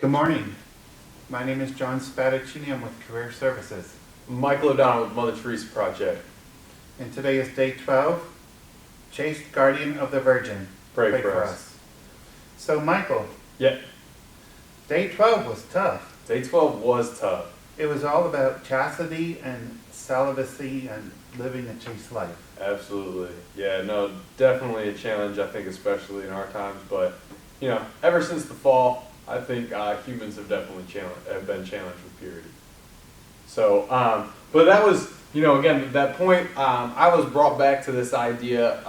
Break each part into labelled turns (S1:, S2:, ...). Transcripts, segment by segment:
S1: Good morning. My name is John Spadaccini. I'm with Career Services.
S2: Michael O'Donnell with Mother Teresa Project.
S1: And today is day 12, Chaste Guardian of the Virgin.
S2: Pray for us.
S1: So Michael,
S2: Yeah,
S1: day 12 was tough.
S2: day 12 was tough.
S1: It was all about chastity and celibacy and living a chaste life.
S2: Absolutely. Yeah, no, definitely a challenge, I think, especially in our times. But, ever since the fall, I think humans have definitely been challenged with purity. So, but that was, again, that point, I was brought back to this idea,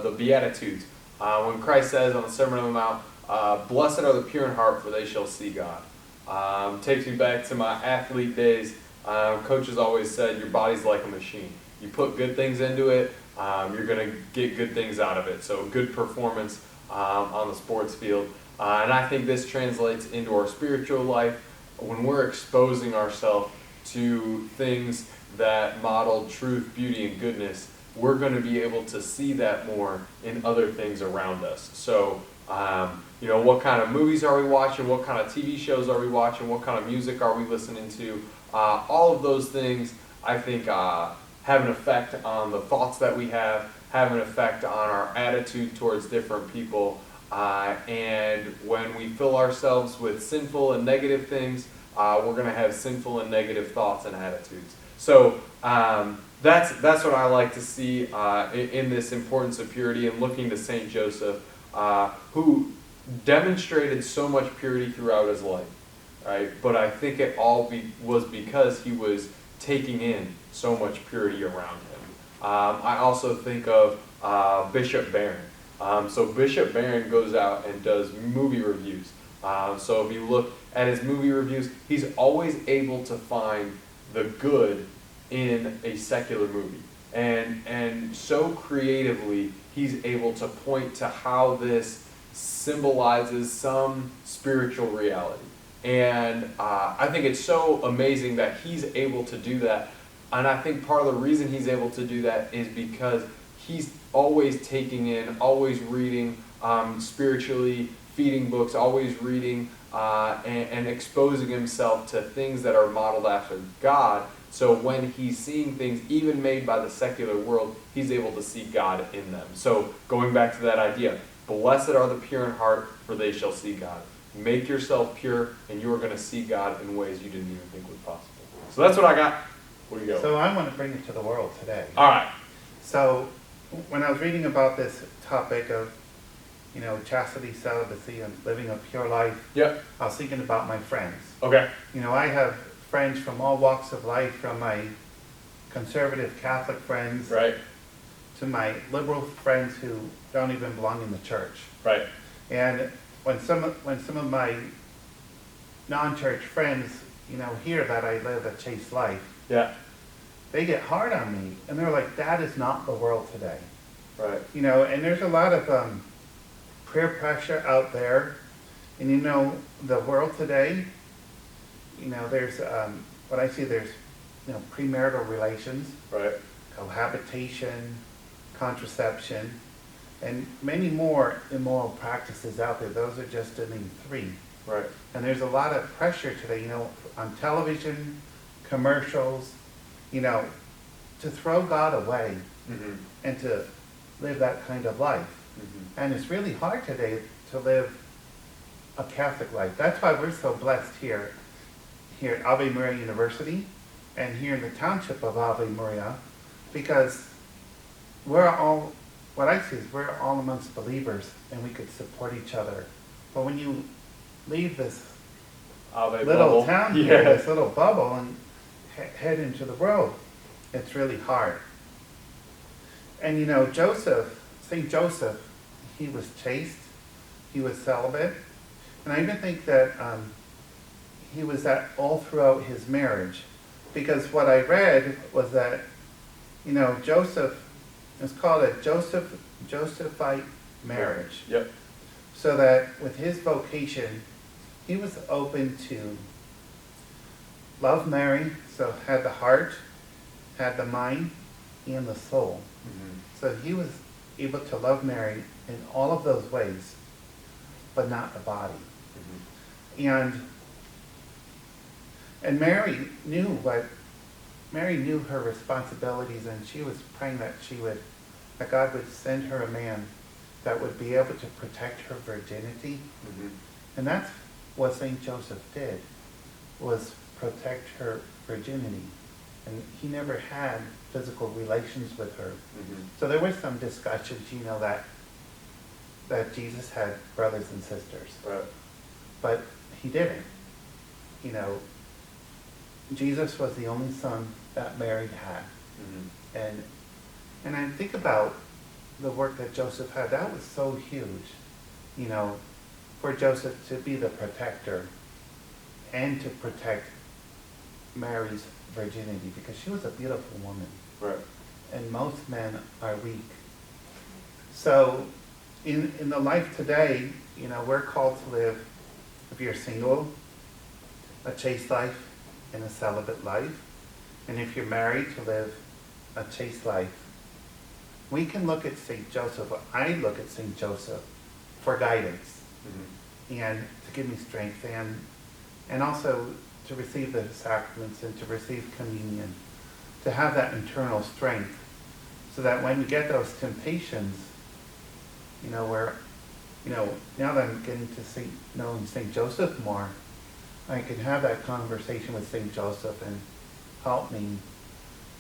S2: the Beatitudes. When Christ says on the Sermon on the Mount, blessed are the pure in heart, for they shall see God. Takes me back to my athlete days. Coaches always said, your body's like a machine. You put good things into it, you're going to get good things out of it. So good performance on the sports field. And I think this translates into our spiritual life when we're exposing ourselves to things that model truth, beauty, and goodness. We're going to be able to see that more in other things around us. So, what kind of movies are we watching? What kind of TV shows are we watching? What kind of music are we listening to? All of those things, I think, have an effect on the thoughts that we have an effect on our attitude towards different people. And when we fill ourselves with sinful and negative things, we're going to have sinful and negative thoughts and attitudes. So that's what I like to see in this importance of purity, and looking to Saint Joseph, who demonstrated so much purity throughout his life, right? But I think it all was because he was taking in so much purity around him. I also think of Bishop Barron. So Bishop Barron goes out and does movie reviews. So if you look at his movie reviews, he's always able to find the good in a secular movie. And so creatively, he's able to point to how this symbolizes some spiritual reality. And I think it's so amazing that he's able to do that. And I think part of the reason he's able to do that is because he's always taking in, always reading, spiritually feeding books, always reading and exposing himself to things that are modeled after God. So when he's seeing things even made by the secular world, he's able to see God in them. So going back to that idea, blessed are the pure in heart, for they shall see God. Make yourself pure, and you are going to see God in ways you didn't even think was possible. So that's what I got. Where do you go?
S1: So I want to bring it to the world today.
S2: All right.
S1: So when I was reading about this topic of, chastity, celibacy, and living a pure life,
S2: Yep.
S1: I was thinking about my friends.
S2: Okay.
S1: I have friends from all walks of life, from my conservative Catholic friends
S2: Right.
S1: to my liberal friends who don't even belong in the church.
S2: Right.
S1: And when some of my non-church friends, hear that I live a chaste life,
S2: Yeah.
S1: they get hard on me, and they're like, "That is not the world today."
S2: Right.
S1: And there's a lot of peer pressure out there, and the world today, there's what I see. There's premarital relations,
S2: Right.
S1: cohabitation, contraception, and many more immoral practices out there. Those are just to name 3.
S2: Right.
S1: And there's a lot of pressure today, on television, commercials, to throw God away
S2: Mm-hmm.
S1: and to live that kind of life.
S2: Mm-hmm.
S1: And it's really hard today to live a Catholic life. That's why we're so blessed here at Ave Maria University and here in the township of Ave Maria, because what I see is we're all amongst believers and we could support each other. But when you leave this
S2: Ave
S1: little
S2: bubble.
S1: town
S2: Yeah.
S1: here, this little bubble, and head into the world, it's really hard. And Saint Joseph, he was chaste, he was celibate, and I even think that he was that all throughout his marriage, because what I read was that Joseph, it's called a Josephite marriage.
S2: Yep.
S1: So that with his vocation, he was open to love Mary, so had the heart, had the mind, and the soul.
S2: Mm-hmm.
S1: So he was able to love Mary in all of those ways, but not the body.
S2: Mm-hmm.
S1: And And Mary knew her responsibilities, and she was praying that God would send her a man that would be able to protect her virginity.
S2: Mm-hmm.
S1: And that's what St. Joseph did, was protect her virginity. And he never had physical relations with her.
S2: Mm-hmm.
S1: So there was some discussions, that Jesus had brothers and sisters.
S2: Right.
S1: But he didn't. Jesus was the only son that Mary had.
S2: Mm-hmm.
S1: And I think about the work that Joseph had. That was so huge, for Joseph to be the protector and to protect Mary's virginity, because she was a beautiful woman.
S2: Right.
S1: And most men are weak. So in the life today, we're called to live, if you're single, a chaste life and a celibate life. And if you're married, to live a chaste life. We can look at St. Joseph, or I look at St. Joseph for guidance,
S2: Mm-hmm.
S1: and to give me strength, and also to receive the sacraments and to receive communion, to have that internal strength, so that when we get those temptations, where, now that I'm getting to knowing St. Joseph more, I can have that conversation with St. Joseph and help me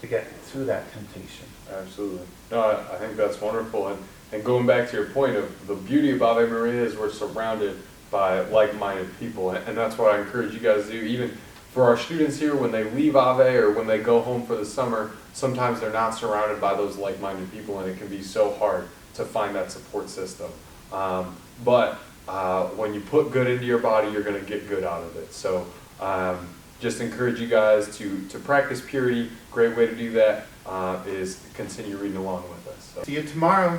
S1: to get through that temptation.
S2: Absolutely. No, I think that's wonderful. And going back to your point of the beauty of Ave Maria is we're surrounded by like-minded people. And that's what I encourage you guys to do. Even for our students here, when they leave Ave or when they go home for the summer, sometimes they're not surrounded by those like-minded people, and it can be so hard to find that support system. But when you put good into your body, you're going to get good out of it. So just encourage you guys to practice purity. Great way to do that is continue reading along with us. So.
S1: See you tomorrow.